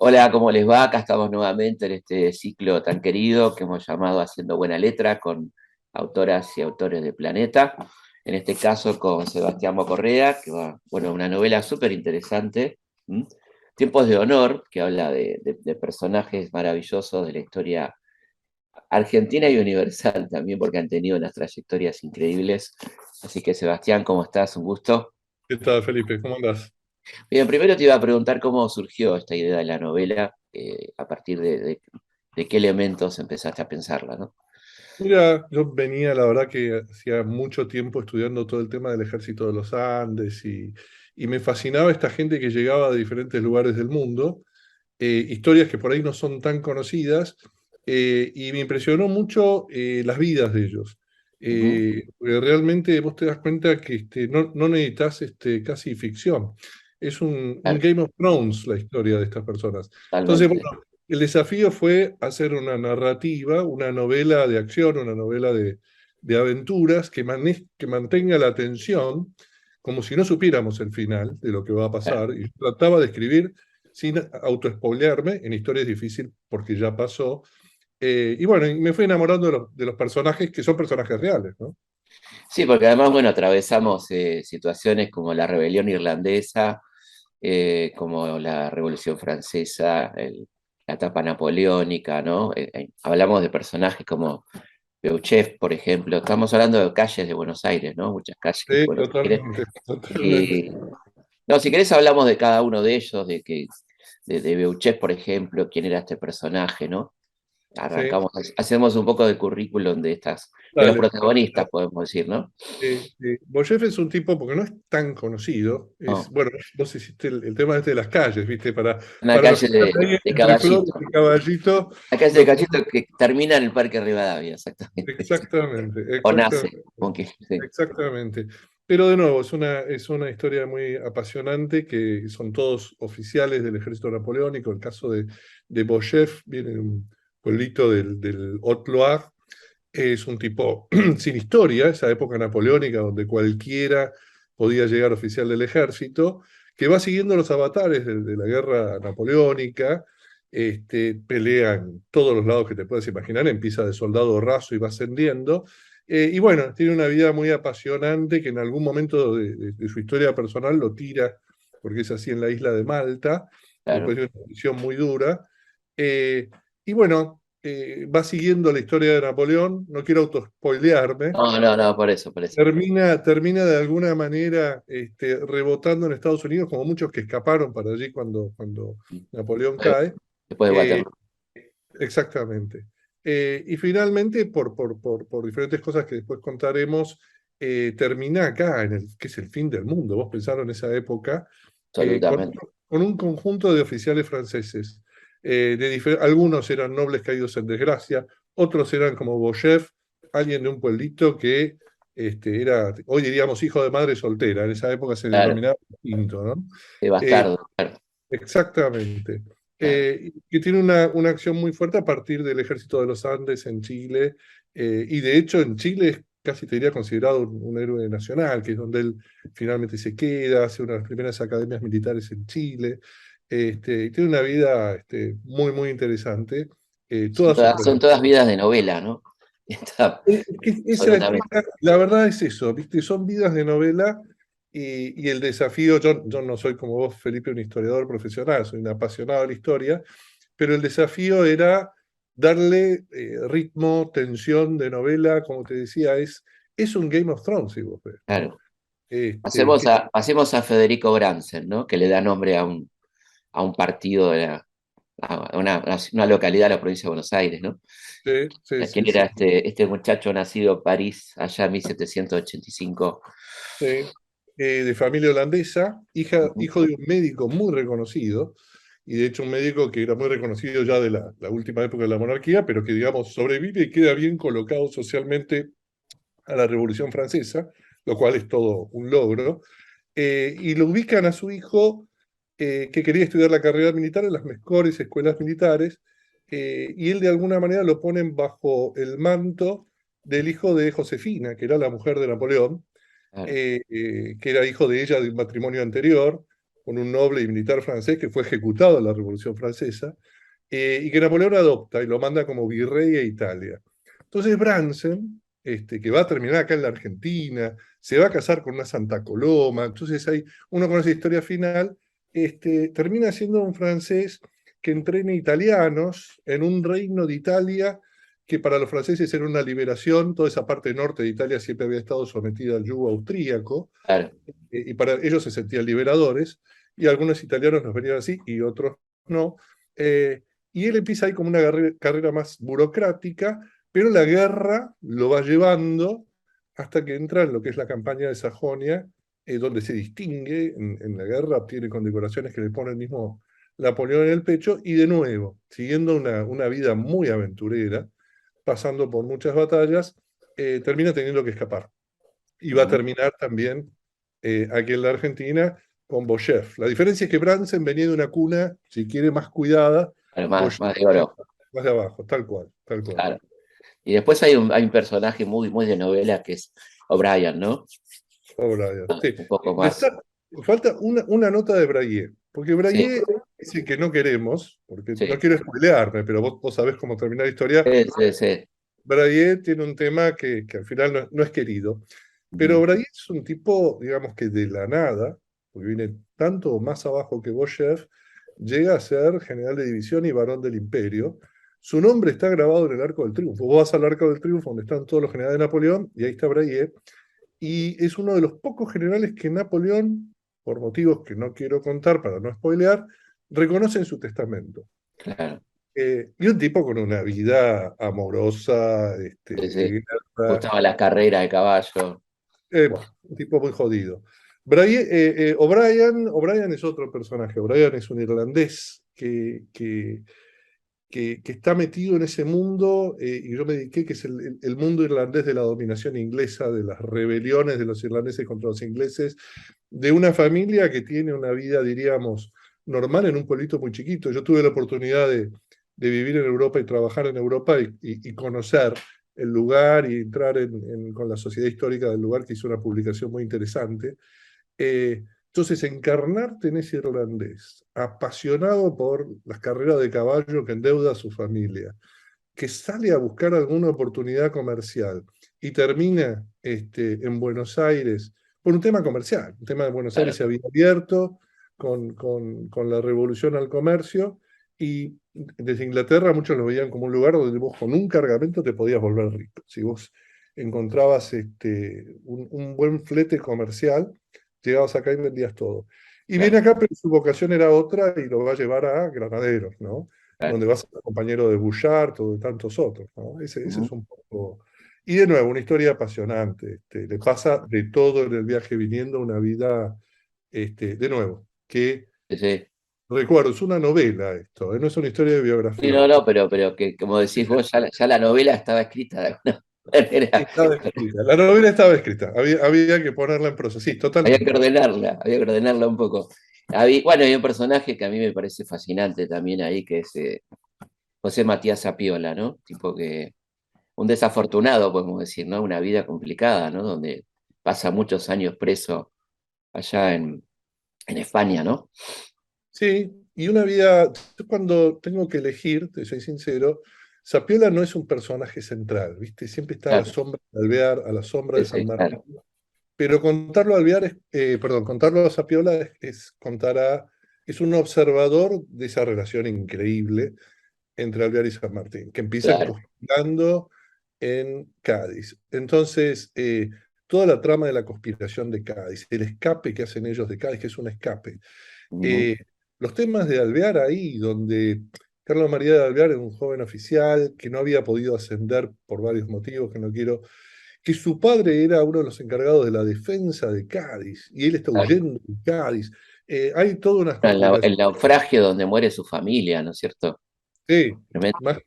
Hola, ¿cómo les va? Acá estamos nuevamente en este ciclo tan querido que hemos llamado Haciendo Buena Letra con autoras y autores de Planeta. En este caso con Sebastián Correa, que va, bueno, una novela súper interesante, ¿m? Tiempos de Honor, que habla de personajes maravillosos de la historia argentina y universal también, porque han tenido unas trayectorias increíbles. Así que Sebastián, ¿cómo estás? Un gusto. ¿Qué tal, Felipe? ¿Cómo andás? Bien, primero te iba a preguntar cómo surgió esta idea de la novela, a partir de qué elementos empezaste a pensarla, ¿no? Mira, yo venía, la verdad que hacía mucho tiempo estudiando todo el tema del ejército de los Andes y me fascinaba esta gente que llegaba de diferentes lugares del mundo, historias que por ahí no son tan conocidas, y me impresionó mucho las vidas de ellos. Ujú. Porque realmente vos te das cuenta que no necesitas casi ficción. Es un Claro, Game of Thrones la historia de estas personas. Entonces, totalmente. bueno, el desafío fue hacer una narrativa, una novela de acción, una novela de aventuras que mantenga la atención como si no supiéramos el final de lo que va a Claro. pasar. Y trataba de escribir sin autoespolearme. En historia es difícil porque ya pasó. Y bueno, y me fui enamorando de los personajes que son personajes reales, ¿no? Sí, porque además, bueno, atravesamos situaciones como la rebelión irlandesa, como la Revolución Francesa, la etapa napoleónica, ¿no? Hablamos de personajes como Beuchet, por ejemplo. Estamos hablando de calles de Buenos Aires, ¿no? Muchas calles de Sí, Buenos Aires. totalmente, totalmente. Y, no, si querés hablamos de cada uno de ellos, de Beuchet, por ejemplo, quién era este personaje, ¿no? Sí, Arrancamos, hacemos un poco de currículum de los dale. protagonistas, podemos decir, ¿no? Boyef es un tipo, porque no es tan conocido, No, bueno, vos hiciste el tema de las calles, ¿viste? una Para los que calle están ahí de entre Flores Caballito. y Caballito, La calle de no, Caballito que termina en el Parque Rivadavia, exactamente. exactamente, O nace, exactamente, aunque sí. exactamente. Pero de nuevo, es una historia muy apasionante, que son todos oficiales del ejército napoleónico. El caso de Boyef viene de un pueblito del Haute-Loire. Es un tipo sin historia, esa época napoleónica donde cualquiera podía llegar oficial del ejército, que va siguiendo los avatares de la guerra napoleónica. Pelea en todos los lados que te puedas imaginar, empieza de soldado raso y va ascendiendo. Y bueno, tiene una vida muy apasionante que en algún momento de su historia personal lo tira, porque es así en la isla de Malta, después Claro. de una misión muy dura. Eh, y bueno, va siguiendo la historia de Napoleón, no quiero autospoilearme. No, no, no, por eso, por eso. Termina de alguna manera rebotando en Estados Unidos, como muchos que escaparon para allí cuando Napoleón cae. Después de Eh, Waterloo. Exactamente. Y finalmente, por diferentes cosas que después contaremos, termina acá, que es el fin del mundo. Vos pensaron en esa época, eh, con, Absolutamente. con un conjunto de oficiales franceses. Algunos eran nobles caídos en desgracia, otros eran como Bochef, alguien de un pueblito que era, hoy diríamos, hijo de madre soltera. En esa época se Claro. denominaba distinto, ¿no? De Eh, bastardo. Claro, Exactamente. claro. Que tiene una acción muy fuerte a partir del Ejército de los Andes en Chile. Y de hecho en Chile es casi te diría considerado un héroe nacional, que es donde él finalmente se queda, hace una de las primeras academias militares en Chile. Y tiene una vida muy, muy interesante. Toda su Son trayectoria. todas vidas de novela, ¿no? Está, absolutamente. La verdad es eso, ¿viste? Son vidas de novela. Y el desafío, yo no soy como vos, Felipe, un historiador profesional, soy un apasionado de la historia, pero el desafío era darle ritmo, tensión de novela, como te decía, es un Game of Thrones, si vos ves, ¿no? Claro. Este, que, Pasemos a Federico Bransen, ¿no? Que le da nombre a un partido a una localidad de la provincia de Buenos Aires, ¿no? sí, sí, ¿Quién sí, era sí, este muchacho nacido en París allá en 1785? sí. De familia holandesa, Ujú. hijo de un médico muy reconocido, y de hecho un médico que era muy reconocido ya de la última época de la monarquía, pero que, digamos, sobrevive y queda bien colocado socialmente a la Revolución Francesa, lo cual es todo un logro. Y lo ubican a su hijo, que quería estudiar la carrera militar en las mejores escuelas militares, y él de alguna manera lo ponen bajo el manto del hijo de Josefina, que era la mujer de Napoleón, Claro. que era hijo de ella de un matrimonio anterior. con un noble y militar francés que fue ejecutado en la Revolución Francesa, y que Napoleón adopta y lo manda como virrey a Italia. Entonces Bransen, que va a terminar acá en la Argentina, se va a casar con una Santa Coloma, entonces hay uno con esa historia final, termina siendo un francés que entrena italianos en un reino de Italia que para los franceses era una liberación, toda esa parte norte de Italia siempre había estado sometida al yugo austríaco, Claro. y para ellos se sentían liberadores, y algunos italianos los venían así y otros no. Y él empieza ahí como una carrera más burocrática, pero la guerra lo va llevando hasta que entra en lo que es la campaña de Sajonia, donde se distingue en la guerra, obtiene condecoraciones que le pone el mismo Napoleón en el pecho, y de nuevo, siguiendo una vida muy aventurera, pasando por muchas batallas, termina teniendo que escapar. Y va a terminar también aquí en la Argentina con Boyev. La diferencia es que Bransen venía de una cuna, si quiere, más cuidada, Claro, Boyev más de oro. más de abajo, tal cual, tal cual. Claro. Y después hay un personaje muy de novela que es O'Brien, ¿no? Brian. Sí. Un poco más. Falta una nota de Braille, porque Sí, Braille es el que no queremos, porque no sí, quiero spoilearme, pero vos sabés cómo termina la historia. sí, sí, sí. Braille tiene un tema que al final no es querido, pero Ujú. Braille es un tipo, digamos que de la nada, porque viene tanto más abajo que Boyev, llega a ser general de división y barón del Imperio. Su nombre está grabado en el Arco del Triunfo. Vos vas al Arco del Triunfo, donde están todos los generales de Napoleón, y ahí está Braille, y es uno de los pocos generales que Napoleón, por motivos que no quiero contar para no spoilear, reconoce en su testamento. Claro. Y un tipo con una vida amorosa, Sí, sí. de guerra, Gustaba la carrera de caballo. bueno, un tipo muy jodido. O'Brien es otro personaje. O'Brien es un irlandés que está metido en ese mundo, y yo me dediqué, que es el mundo irlandés de la dominación inglesa, de las rebeliones de los irlandeses contra los ingleses, de una familia que tiene una vida, diríamos, normal en un pueblito muy chiquito. Yo tuve la oportunidad de vivir en Europa y trabajar en Europa y conocer el lugar y entrar con la sociedad histórica del lugar, que hizo una publicación muy interesante. Entonces, encarnarte en ese irlandés, apasionado por las carreras de caballo que endeuda a su familia, que sale a buscar alguna oportunidad comercial y termina en Buenos Aires por un tema comercial. Un tema de Buenos Aires Claro, se había abierto con la revolución al comercio, y desde Inglaterra muchos lo veían como un lugar donde vos con un cargamento te podías volver rico. Si vos encontrabas un buen flete comercial, llegabas acá y vendías todo. Y viene claro, acá, pero su vocación era otra y lo va a llevar a Granaderos, ¿no? claro. Donde vas a ser compañero de Bouchard o de tantos otros, ¿no? Ese Ujú. es un poco... Y de nuevo, una historia apasionante. Le pasa de todo en el viaje viniendo, una vida, de nuevo, que Sí, sí. recuerdo, es una novela esto, no es una historia de Sí, biografía. no, pero que como decís vos, ya la novela estaba escrita de alguna manera. Estaba escrita. La novela estaba escrita, había que ponerla en prosa, sí, totalmente. Había que ordenarla un poco. Bueno, hay un personaje que a mí me parece fascinante también ahí, que es José Matías Sapiola, ¿no? Tipo que un desafortunado, podemos decir, ¿no? Una vida complicada, ¿no? Donde pasa muchos años preso allá en España, ¿no? Sí, y una vida, yo cuando tengo que elegir, te soy sincero, Sapiola no es un personaje central, ¿viste? Siempre está a la Claro, sombra de Alvear, a la sombra sí, de San sí, Martín. claro, Pero contarlo a Alvear perdón, contarlo a Sapiola es un observador de esa relación increíble entre Alvear y San Martín, que empiezan claro. conspirando en Cádiz. Entonces, toda la trama de la conspiración de Cádiz, el escape que hacen ellos de Cádiz, que es un escape, Ujú. eh, los temas de Alvear ahí, donde Carlos María de Alvear es un joven oficial que no había podido ascender por varios motivos que no quiero, que su padre era uno de los encargados de la defensa de Cádiz y él está Claro. huyendo de Cádiz. Hay todas unas El conspiraciones. naufragio donde muere su familia, ¿no es cierto? Sí, Tremendo. más,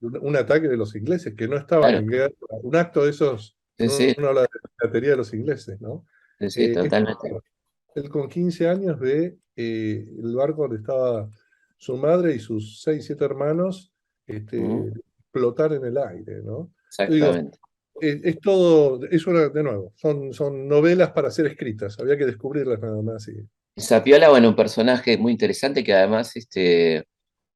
un ataque de los ingleses que no estaban Claro, en guerra, un acto de esos, sí, sí, uno habla de la piratería de los ingleses, ¿no? sí, sí, totalmente. Él con 15 años ve el barco donde estaba su madre y sus 6 7 hermanos, Ujú. flotar en el aire, ¿no? Yo digo, Exactamente. es todo, de nuevo, son novelas para ser escritas, había que descubrirlas nada más. Zapiola, bueno, un personaje muy interesante que además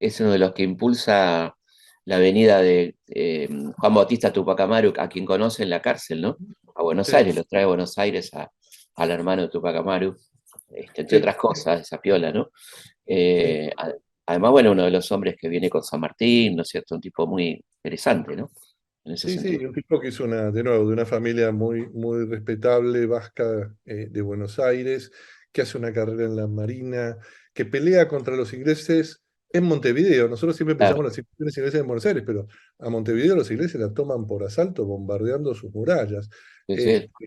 es uno de los que impulsa la venida de Juan Bautista Tupac Amaru, a quien conoce en la cárcel, ¿no? A Buenos Sí, Aires, lo trae a Buenos Aires al hermano de Tupac Amaru, entre sí, otras cosas, Zapiola, ¿no? sí. Eh, a- Además, bueno, uno de los hombres que viene con San Martín, ¿no es cierto? Un tipo muy interesante, ¿no? En ese Sí, sí, sentido. un tipo que es de nuevo, de una familia muy, muy respetable, vasca, de Buenos Aires, que hace una carrera en la Marina, que pelea contra los ingleses en Montevideo. Nosotros siempre pensamos Claro, en las invasiones inglesas en Buenos Aires, pero a Montevideo los ingleses la toman por asalto, bombardeando sus murallas. sí, Eh, sí,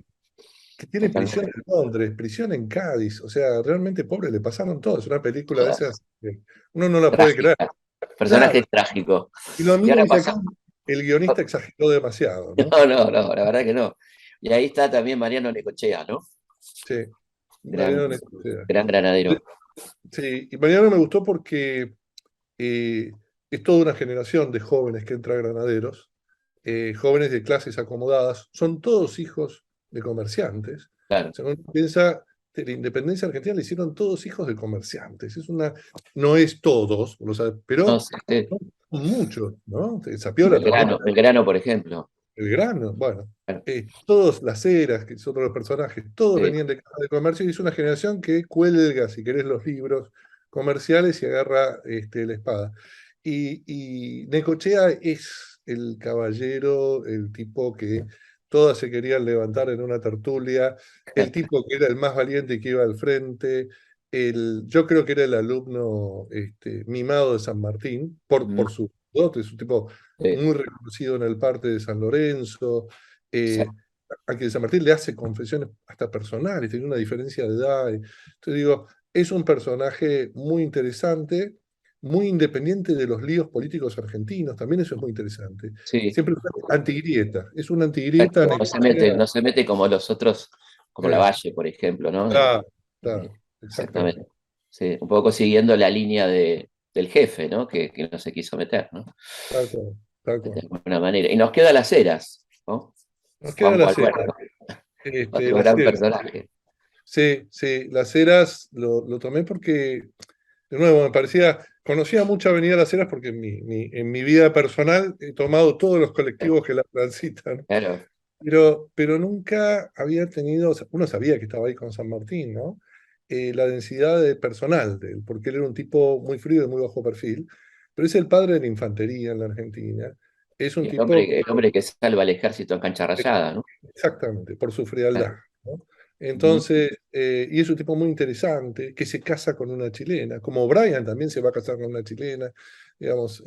que tiene prisión totalmente. en Londres, prisión en Cádiz, o sea, realmente pobre, le pasaron todo. Es una película de Todas. esas que uno no la puede creer. Trágica. Claro, Personaje trágico. y lo Y mismo ahora dice acá, pasa. el guionista exageró demasiado, ¿no? No, no, no, la verdad que no. Y ahí está también Mariano Necochea, ¿no? Sí, Gran, Mariano Necochea. gran granadero. Sí, y Mariano me gustó porque es toda una generación de jóvenes que entra a Granaderos, jóvenes de clases acomodadas, son todos hijos de comerciantes. Claro. Según uno piensa, de la independencia argentina le hicieron todos hijos de comerciantes. No es todos, lo sabes, No pero sé, son muchos, ¿no? Zapiola también. Belgrano, por ejemplo. Belgrano, bueno, Claro, todos las Heras, que son otros los personajes, todos sí, venían de casa de comercio y es una generación que cuelga, si querés, los libros comerciales y agarra la espada. Y Necochea es el caballero, el tipo que todas se querían levantar en una tertulia, el tipo que era el más valiente y que iba al frente, yo creo que era el alumno mimado de San Martín, mm, por su dote, es un tipo sí, muy reconocido en el parte de San Lorenzo, exacto, eh, a quien San Martín le hace confesiones hasta personales, tiene una diferencia de edad. Entonces digo, es un personaje muy interesante, muy independiente de los líos políticos argentinos, también eso es muy interesante. sí, Siempre antigrieta, es una antigrieta. exacto. No se mete como los otros, como Eh, Lavalle, por ejemplo, ¿no? claro, Eh, claro, exactamente. exactamente. Sí, un poco siguiendo la línea del jefe, ¿no? Que no se quiso meter, ¿no? Tal cual, tal De cual. alguna manera. Y nos queda Las Heras, ¿no? Nos queda Juanjo la cera. Alberto, otro Las gran Heras. personaje. Sí, sí, Las Heras lo tomé porque de nuevo, me parecía, conocía mucho Avenida Las Heras porque en mi vida personal he tomado todos los colectivos que la transitan, Claro, pero nunca había tenido, o sea, uno sabía que estaba ahí con San Martín, ¿no? La densidad de personal de él, porque él era un tipo muy frío y muy bajo perfil, pero es el padre de la infantería en la Argentina. Es un y el tipo hombre, el hombre que salva al ejército en cancha rayada, ¿no? exactamente, por su frialdad, Claro. ¿no? Ujú. Entonces, y es un tipo muy interesante, que se casa con una chilena, como Brian también se va a casar con una chilena, digamos,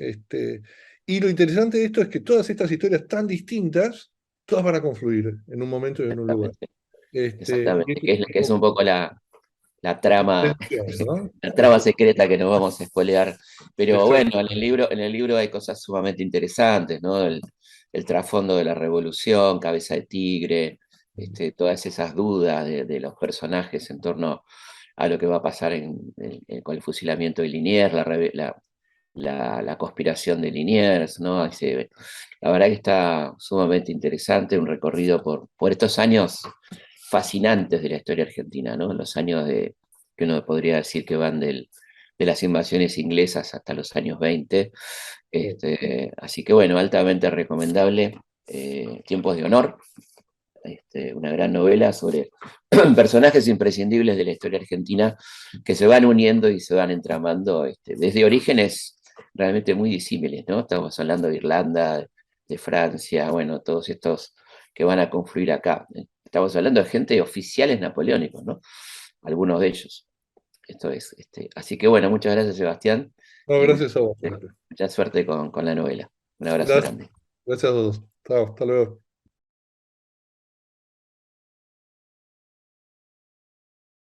y lo interesante de esto es que todas estas historias tan distintas, todas van a confluir en un momento y en un lugar. Exactamente, Y exactamente. es Que es tipo un poco la trama, tensión, ¿no? la Sí, trama secreta que no vamos a spoilear. Pero exacto. bueno, en el libro hay cosas sumamente interesantes, ¿no? El trasfondo de la revolución, Cabeza de Tigre, todas esas dudas de los personajes en torno a lo que va a pasar con el fusilamiento de Liniers, la conspiración de Liniers, ¿no? La verdad que está sumamente interesante, un recorrido por estos años fascinantes de la historia argentina, ¿no? Los años que uno podría decir que van de las invasiones inglesas hasta los años 20. Sí. Así que bueno, altamente recomendable. Tiempos de Honor, una gran novela sobre personajes imprescindibles de la historia argentina que se van uniendo y se van entramando desde orígenes realmente muy disímiles, ¿no? Estamos hablando de Irlanda, de Francia, bueno, todos estos que van a confluir acá. Estamos hablando de gente oficiales napoleónicos, ¿no? Algunos de ellos. Esto es, así que bueno, muchas gracias, Sebastián, No, y gracias a vos, Jorge. mucha suerte con la novela. Un abrazo Gracias, grande. gracias a todos. Chao, hasta luego.